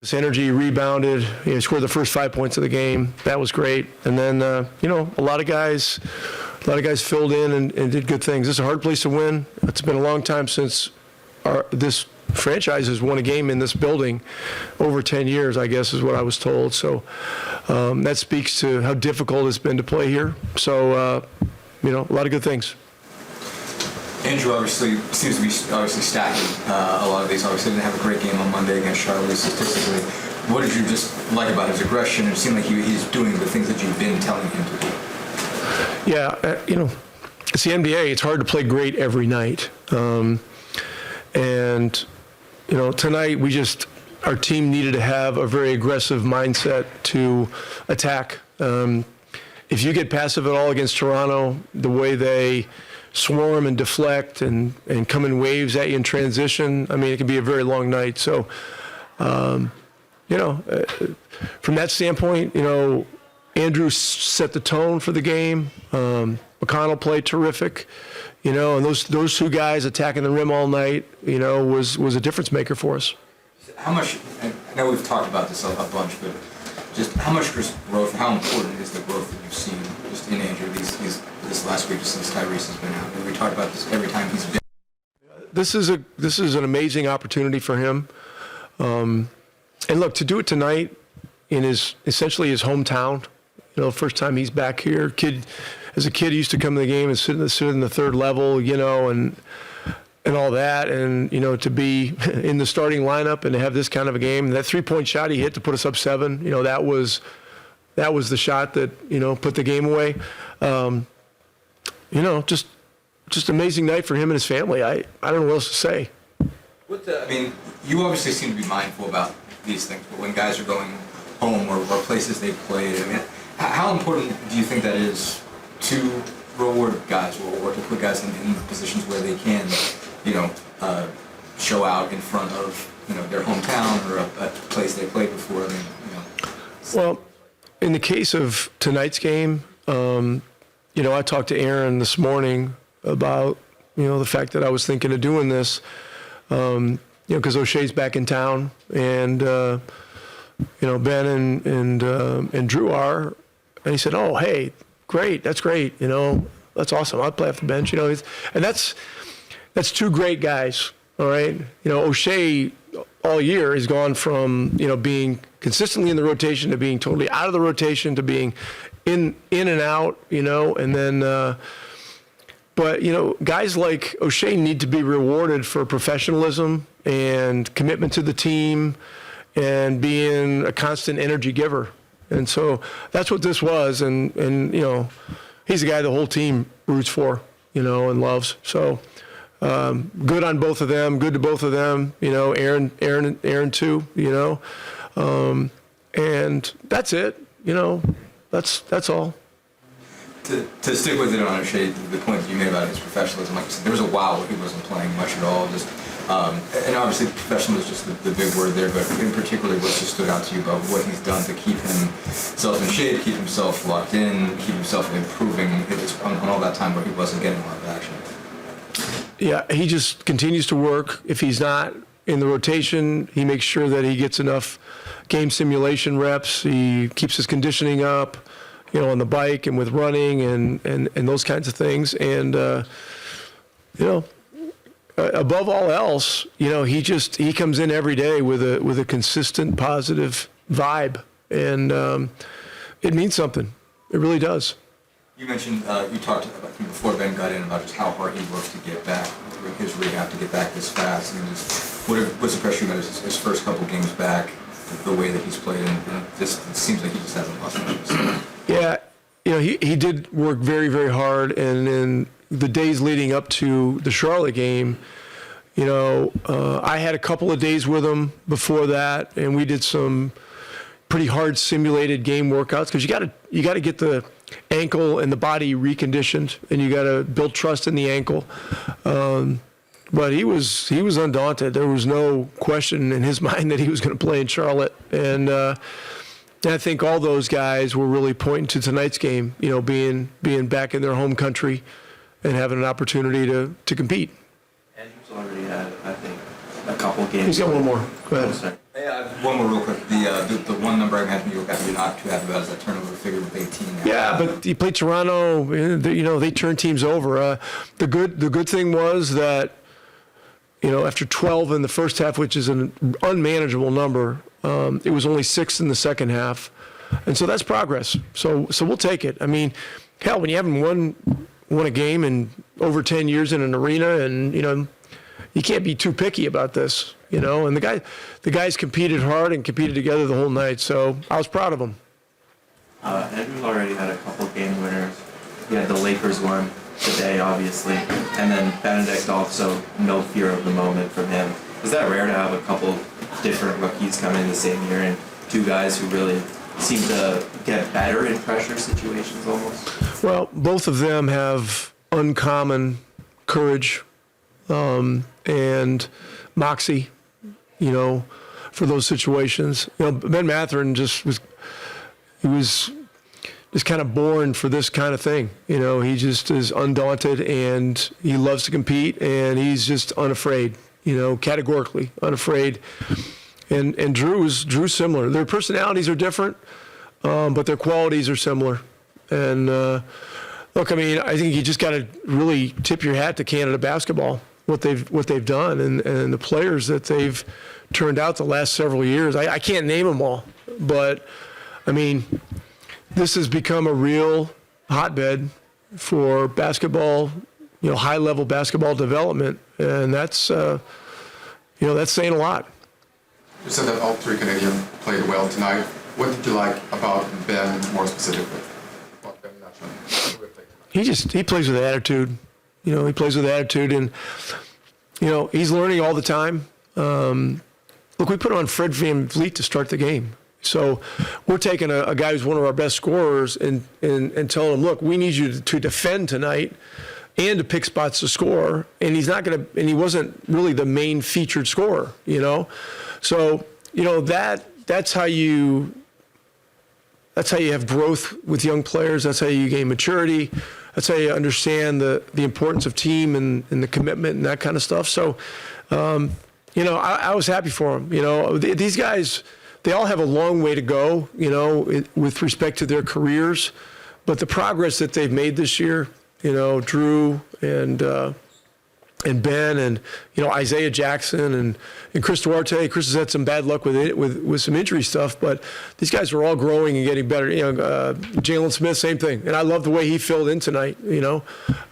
This energy rebounded, scored the first 5 points of the game. That was great. And then, a lot of guys filled in and did good things. This is a hard place to win. It's been a long time since this franchise has won a game in this building. Over 10 years, I guess, is what I was told. So that speaks to how difficult it's been to play here. So, a lot of good things. Andrew obviously seems to be stacking a lot of these. Obviously didn't have a great game on Monday against Charlotte statistically. What did you just like about his aggression? It seemed like he's doing the things that you've been telling him to do. Yeah, it's the NBA. It's hard to play great every night. Tonight our team needed to have a very aggressive mindset to attack. If you get passive at all against Toronto, the way they swarm and deflect and come in waves at you in transition, it can be a very long night. So, from that standpoint, Andrew set the tone for the game. McConnell played terrific, and those two guys attacking the rim all night, was a difference maker for us. How much, I know we've talked about this a bunch, but just how much growth, how important is the growth that you've seen just in Andrew this last week, just since Tyrese has been out? We talk about this every time he's been. This is an amazing opportunity for him. And look, to do it tonight in essentially his hometown, first time he's back here. As a kid, he used to come to the game and sit in the third level, and all that, and to be in the starting lineup and to have this kind of a game. That 3-point shot he hit to put us up 7, that was the shot that put the game away. Just amazing night for him and his family. I don't know what else to say. You obviously seem to be mindful about these things, but when guys are going home or places they've played, how important do you think that is to reward guys or to put guys in positions where they can, show out in front of, their hometown or a place they played before? Well, in the case of tonight's game, I talked to Aaron this morning about, the fact that I was thinking of doing this, because O'Shea's back in town, and Ben and Drew are, and he said, "Oh, hey, great, that's great, that's awesome. I'll play off the bench, and that's two great guys, all right. O'Shea all year has gone from being consistently in the rotation to being totally out of the rotation to being in and out, and then. But, guys like O'Shea need to be rewarded for professionalism and commitment to the team and being a constant energy giver. And so that's what this was. And he's the guy the whole team roots for, and loves. So good on both of them, good to both of them, Aaron too, and that's it, that's all. To stick with it on O'Shea, the point that you made about his professionalism, like you said, there was a while where he wasn't playing much at all. And obviously professional is just the big word there, but in particular, what just stood out to you about what he's done to keep himself in shape, keep himself locked in, keep himself improving on all that time where he wasn't getting a lot of action? Yeah, he just continues to work. If he's not in the rotation, he makes sure that he gets enough game simulation reps. He keeps his conditioning up, on the bike and with running and those kinds of things. And, above all else, he comes in every day with a consistent positive vibe. And it means something. It really does. You mentioned, you talked about before Ben got in about just how hard he worked to get back, his rehab to get back this fast. And just what's the pressure about his first couple games back, the way that he's played, and just it seems like he just hasn't lost focus. Yeah, he did work very, very hard, and in the days leading up to the Charlotte game, I had a couple of days with him before that, and we did some pretty hard simulated game workouts because you got to get the ankle and the body reconditioned, and you got to build trust in the ankle. But he was undaunted. There was no question in his mind that he was going to play in Charlotte, and I think all those guys were really pointing to tonight's game, being back in their home country and having an opportunity to compete. Andrew's already had, I think, a couple couple games. He's got one more. Go Oh, ahead. sorry. Yeah, one more real quick. The one number I imagine you're not too happy about is that turnover figure with 18 now. Yeah, but you play Toronto. They turn teams over. The good thing was that after 12 in the first half, which is an unmanageable number, it was only 6 in the second half, and so that's progress. So we'll take it. I mean, hell, when you haven't won a game in over 10 years in an arena, and you can't be too picky about this. And the guys competed hard and competed together the whole night. So I was proud of them. Andrew's already had a couple game winners. He had the Lakers one today, obviously, and then Benedict also, no fear of the moment from him. Is that rare to have a couple different rookies come in the same year and two guys who really seem to get better in pressure situations almost? Well, both of them have uncommon courage and moxie, for those situations. Ben Mathurin was just kind of born for this kind of thing. He just is undaunted and he loves to compete and he's just unafraid, categorically unafraid. And Drew's similar. Their personalities are different, but their qualities are similar. And look, I mean, I think you just got to really tip your hat to Canada basketball, what they've done, and the players that they've turned out the last several years. I can't name them all, but I mean, this has become a real hotbed for basketball, high-level basketball development, and that's that's saying a lot. You said that all three Canadians played well tonight. What did you like about Ben more specifically? About Ben Mathurin? He plays with attitude. He plays with attitude, and he's learning all the time. Look, we put on Fred VanVleet to start the game. So we're taking a guy who's one of our best scorers and telling him, look, we need you to defend tonight and to pick spots to score. And he's not going to, and he wasn't really the main featured scorer, So, that's how you have growth with young players. That's how you gain maturity. That's how you understand the importance of team and the commitment and that kind of stuff. So, I was happy for him. These guys, they all have a long way to go, with respect to their careers. But the progress that they've made this year, Drew and Ben and Isaiah Jackson and Chris Duarte. Chris has had some bad luck with some injury stuff, but these guys are all growing and getting better. Jalen Smith, same thing. And I love the way he filled in tonight.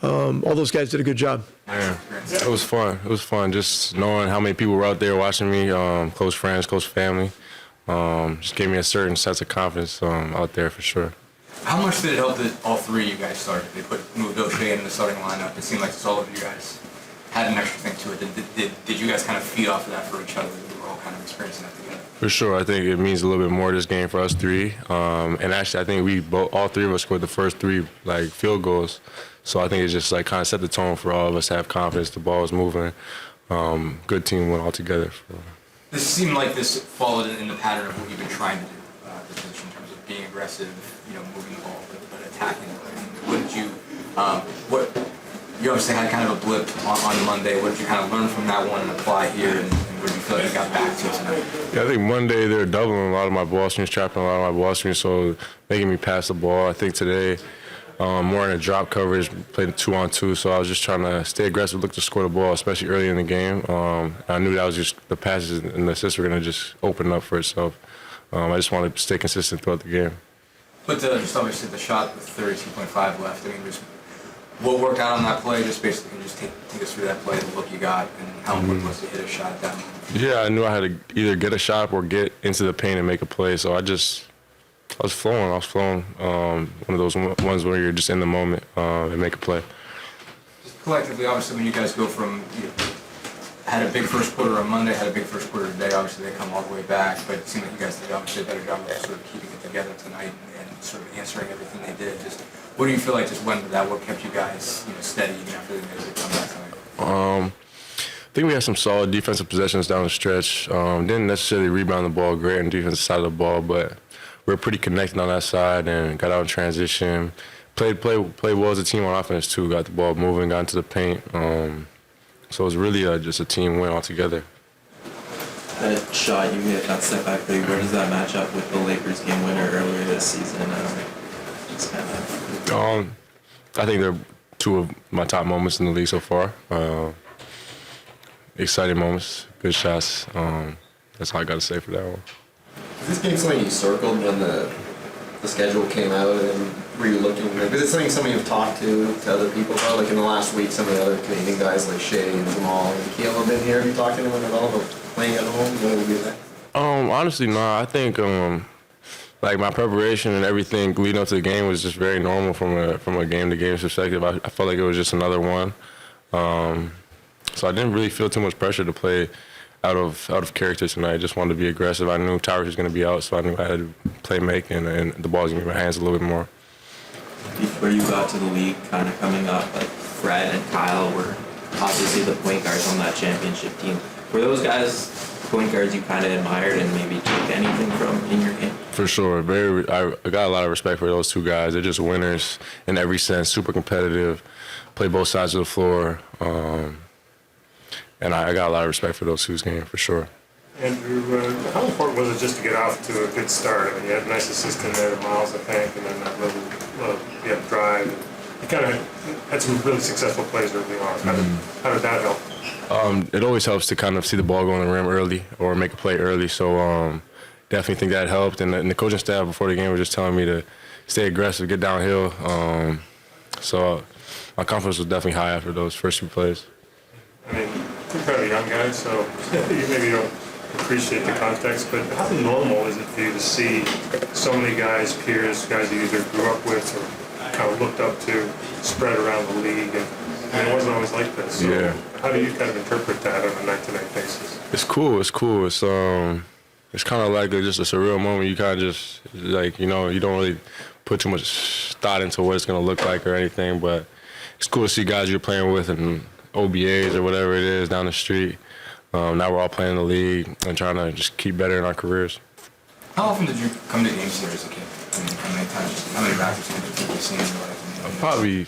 All those guys did a good job. Yeah, it was fun. It was fun just knowing how many people were out there watching me, close friends, close family. Just gave me a certain sense of confidence out there for sure. How much did it help that all three of you guys started? They moved O'Shea into the starting lineup. It seemed like all of you guys had an extra thing to it. Did you guys kind of feed off of that for each other? We were all kind of experiencing that together. For sure, I think it means a little bit more this game for us three. And actually, I think all three of us scored the first three field goals. So I think it just kind of set the tone for all of us to have confidence. The ball was moving. Good team went all together. This seemed like this followed in the pattern of what you've been trying to do this position in terms of being aggressive, moving the ball, but attacking. Wouldn't you? You obviously had kind of a blip on Monday. What did you kind of learn from that one and apply here? And what do you feel like you got back to tonight? Yeah, I think Monday they were doubling a lot of my ball screens, trapping a lot of my ball screens, so making me pass the ball. I think today, more in a drop coverage, played 2-on-2, so I was just trying to stay aggressive, look to score the ball, especially early in the game. I knew that was just the passes and the assists were going to just open up for itself. I just wanted to stay consistent throughout the game. But just obviously the shot with 32.5 left, I mean, just what worked out on that play, just basically just take us through that play, the look you got, and how important was to hit a shot at that moment? Yeah, I knew I had to either get a shot or get into the paint and make a play, so I was flowing. One of those ones where you're just in the moment and make a play. Just collectively, obviously, when you guys go from, had a big first quarter on Monday, had a big first quarter today, obviously they come all the way back, but it seemed like you guys did obviously a better job of sort of keeping it together tonight and sort of answering everything they did. Just what do you feel like just went with that? What kept you guys, steady even after they made a comeback tonight? I think we had some solid defensive possessions down the stretch. Didn't necessarily rebound the ball great on the defensive side of the ball, but we were pretty connected on that side and got out in transition. Played well as a team on offense too. Got the ball moving, got into the paint. So it was really just a team win altogether. That shot you hit, that step back three, where does that match up with the Lakers game winner earlier this season? Just kind of. I think they're two of my top moments in the league so far. Exciting moments, good shots. That's all I got to say for that one. Is this game something you circled when the schedule came out, and were you looking? Is it something you've talked to other people about? Like in the last week, some of the other Canadian guys like Shea and Jamal and Keel have been here. Have you talked to anyone at all about playing at home? What would be that? Honestly, no. I think like my preparation and everything leading up to the game was just very normal from a game-to-game perspective. I felt like it was just another one. So I didn't really feel too much pressure to play out of character tonight. I just wanted to be aggressive. I knew Tyrese was going to be out, so I knew I had to play make, and the ball was going to be in my hands a little bit more. Before you got to the league, kind of coming up, like Fred and Kyle were obviously the point guards on that championship team. Were those guys point guards you kind of admired and maybe took anything from in your game? For sure. I got a lot of respect for those two guys. They're just winners in every sense, super competitive, play both sides of the floor. And I got a lot of respect for those two's game, for sure. Andrew, how important was it just to get off to a good start? I mean, you had a nice assist in there to Miles, I think, and then that little drive. You kind of had some really successful plays early on. How did that help? It always helps to kind of see the ball go on the rim early or make a play early. So definitely think that helped. And the coaching staff before the game was just telling me to stay aggressive, get downhill. So my confidence was definitely high after those first few plays. I mean, you're kind of a young guy, so you maybe don't appreciate the context, but how normal is it for you to see so many guys, peers, guys you either grew up with or kind of looked up to, spread around the league? And I mean, it wasn't always like this. So Yeah. How do you kind of interpret that on a night-to-night basis? It's cool. It's kind of like just a surreal moment. You kind of just like, you don't really put too much thought into what it's gonna look like or anything, but it's cool to see guys you're playing with and OBAs or whatever it is down the street. Now we're all playing in the league and trying to just keep better in our careers. How often did you come to games here as a kid? I mean, how many times? How many Raptors games did you see in your life? Probably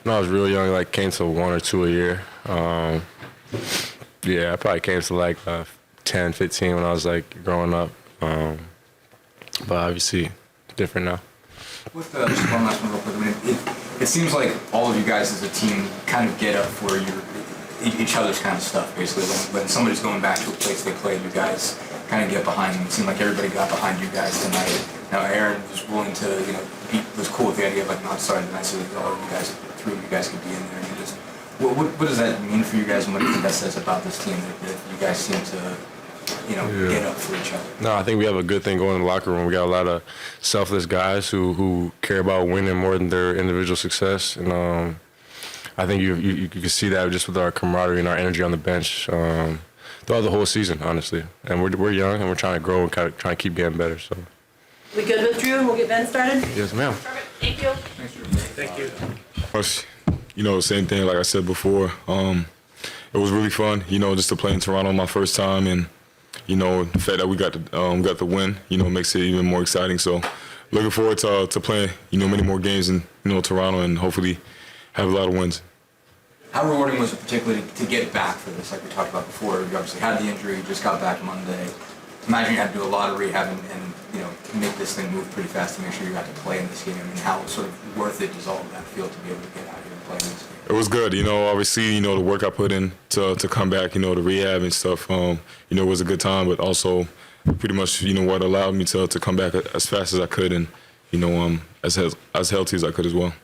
when I was real young, like came to 1 or 2 a year. Yeah, I probably came to like 10, 15 when I was like growing up. But obviously different now. With just one last one real quick. I mean, it seems like all of you guys as a team kind of get up for each other's kind of stuff, basically. When somebody's going back to a place they played, you guys kind of get behind them. It seemed like everybody got behind you guys tonight. Now, Aaron was willing to, was cool with the idea of like not starting tonight, so that all of you guys, 3 of you guys could be in there. And just, what does that mean for you guys, and what do you think that says about this team that you guys seem to, get up for each other? No, I think we have a good thing going in the locker room. We got a lot of selfless guys who care about winning more than their individual success, and I think you can see that just with our camaraderie and our energy on the bench throughout the whole season, honestly. And we're young and we're trying to grow and kind of trying to keep getting better. So. We good with Drew and we'll get Ben started? Yes, ma'am. Perfect. Thank you. Thank you. Same thing like I said before. It was really fun, just to play in Toronto my first time, and the fact that we got the win, makes it even more exciting. So, looking forward to playing, many more games in Toronto and hopefully have a lot of wins. How rewarding was it particularly to get back for this, like we talked about before? You obviously had the injury, you just got back Monday. Imagine you had to do a lot of rehab and make this thing move pretty fast to make sure you got to play in this game. I mean, how sort of worth it does all of that feel to be able to get out here and play in this game? It was good, obviously, the work I put in to come back, the rehab and stuff, it was a good time, but also pretty much, what allowed me to come back as fast as I could and, as healthy as I could as well.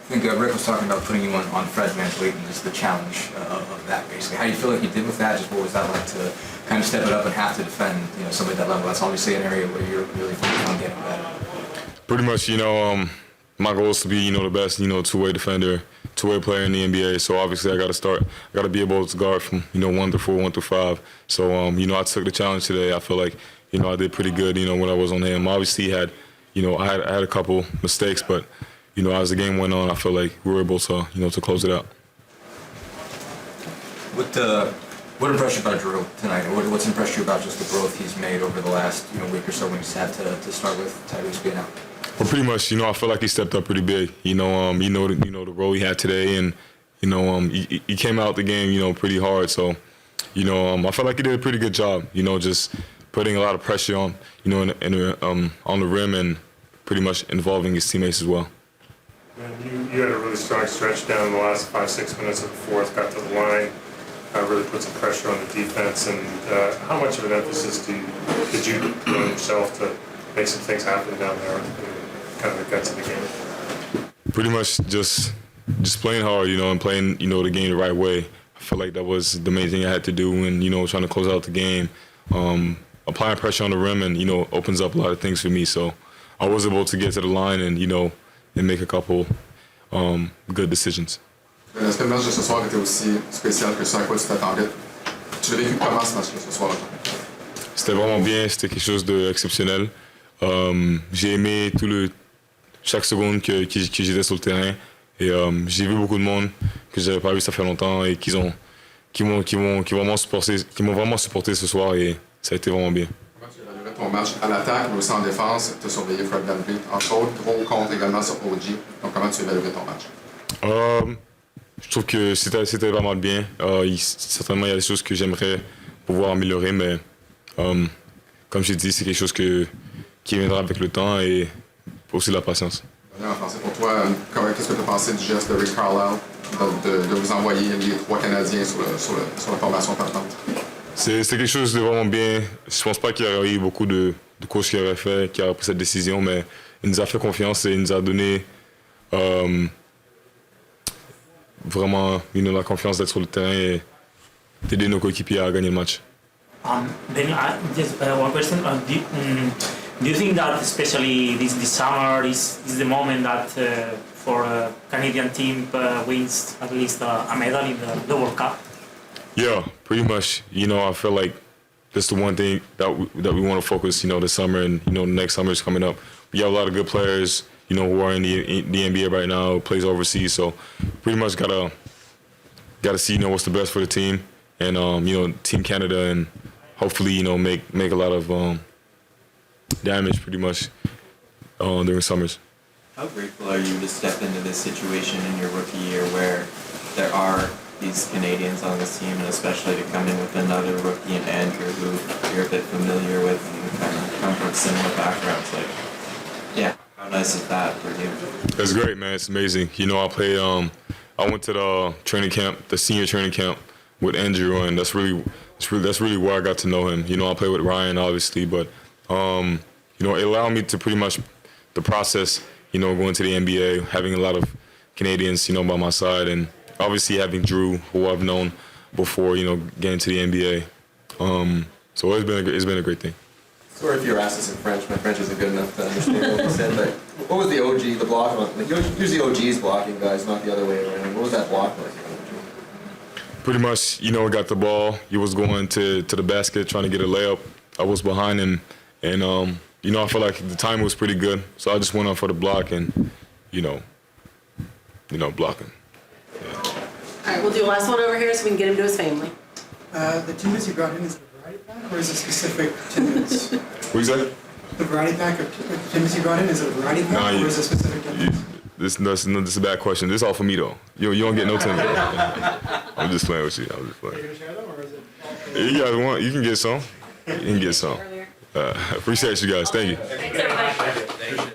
I think Rick was talking about putting you on Fred VanVleet and just the challenge of that, basically. How do you feel like you did with that? Just what was that like to kind of step it up and have to defend, somebody at that level? That's obviously an area where you're really focused on getting better. Pretty much, my goal is to be, the best, two-way defender, two-way player in the NBA. So obviously I got to be able to guard from, 1 through 4, 1 through 5. So, I took the challenge today. I feel like, I did pretty good, when I was on him. Obviously I had a couple mistakes, but, as the game went on, I feel like we were able to, to close it out. What impressed you about Drew tonight? What's impressed you about just the growth he's made over the last week or so when he's had to start with Tyrese being out? Well, pretty much, I feel like he stepped up pretty big. The role he had today, and he came out the game, pretty hard. So, I felt like he did a pretty good job. Just putting a lot of pressure on, on the rim and pretty much involving his teammates as well. And you had a really strong stretch down in the last 5-6 minutes of the fourth, got to the line, really put some pressure on the defense. And how much of an emphasis did you put on yourself to make some things happen down there and kind of the guts of the game? Pretty much just playing hard, and playing, the game the right way. I feel like that was the main thing I had to do when, trying to close out the game. Applying pressure on the rim and, opens up a lot of things for me. So I was able to get to the line and, and make a couple good decisions. Est-ce que le match de ce soir était aussi spécial que ce à quoi tu t'attendais? Tu l'as vécu comment ce match-là ce soir-là? C'était vraiment bien, c'était quelque chose d'exceptionnel. J'ai aimé chaque seconde que j'étais sur le terrain et j'ai vu beaucoup de monde que j'avais pas vu ça fait longtemps et qui m'ont vraiment supporté ce soir et ça a été vraiment bien. Comment tu évaluerais ton match à l'attaque, mais aussi en défense? Tu as surveillé Fred VanVleet, entre autres, gros compte également sur OG. Donc comment tu évaluerais ton match? Je trouve que c'était vraiment bien. Certainement, il y a des choses que j'aimerais pouvoir améliorer, mais comme j'ai dit, c'est quelque chose qui viendra avec le temps et aussi la patience. En français, pour toi, qu'est-ce que tu as pensé du geste de Rick Carlisle de vous envoyer les 3 Canadiens sur la formation partante? C'est quelque chose de vraiment bien. Je pense pas qu'il y aurait eu beaucoup de coachs qui auraient pris cette décision, mais il nous a fait confiance et il nous a donné vraiment la confiance d'être sur le terrain et d'aider nos coéquipiers à gagner le match. Then just one question. Do you think that especially this summer is the moment that for a Canadian team wins at least a medal in the World Cup? Yeah, pretty much. I feel like that's the one thing that we want to focus, this summer and, the next summer is coming up. We have a lot of good players, who are in the NBA right now, plays overseas. So pretty much gotta see, what's the best for the team and, Team Canada and hopefully, make a lot of damage pretty much during summers. How grateful are you to step into this situation in your rookie year where there are these Canadians on this team, and especially to come in with another rookie in Andrew, who you're a bit familiar with and kind of come from similar backgrounds? How nice is that for you? It's great, man. It's amazing. I went to the training camp, the senior training camp with Andrew, and that's really where I got to know him. I played with Ryan, obviously, but it allowed me to pretty much the process, going to the NBA, having a lot of Canadians, by my side, and obviously having Drew, who I've known before, getting to the NBA. So it's been a great thing. Sorry if you were asked this in French. My French isn't good enough to understand what you said, but what was the OG, the block? Usually OG's blocking guys, not the other way around. What was that block like? Pretty much, got the ball. He was going to the basket, trying to get a layup. I was behind him, and I felt like the timing was pretty good. So I just went on for the block and, blocking. Yeah. All right, we'll do a last one over here so we can get him to his family. The Timbits you brought in, is it a variety pack or is it specific Timbits? What you say? The variety pack of Timbits you brought in, is it a variety pack or is it specific Timbits? This is a bad question. This is all for me though. You don't get no Timbits. I'm just playing with you. I'm just playing. Are you going to share them or is it? You guys want? You can get some. You can get some. Appreciate you guys. Thank you.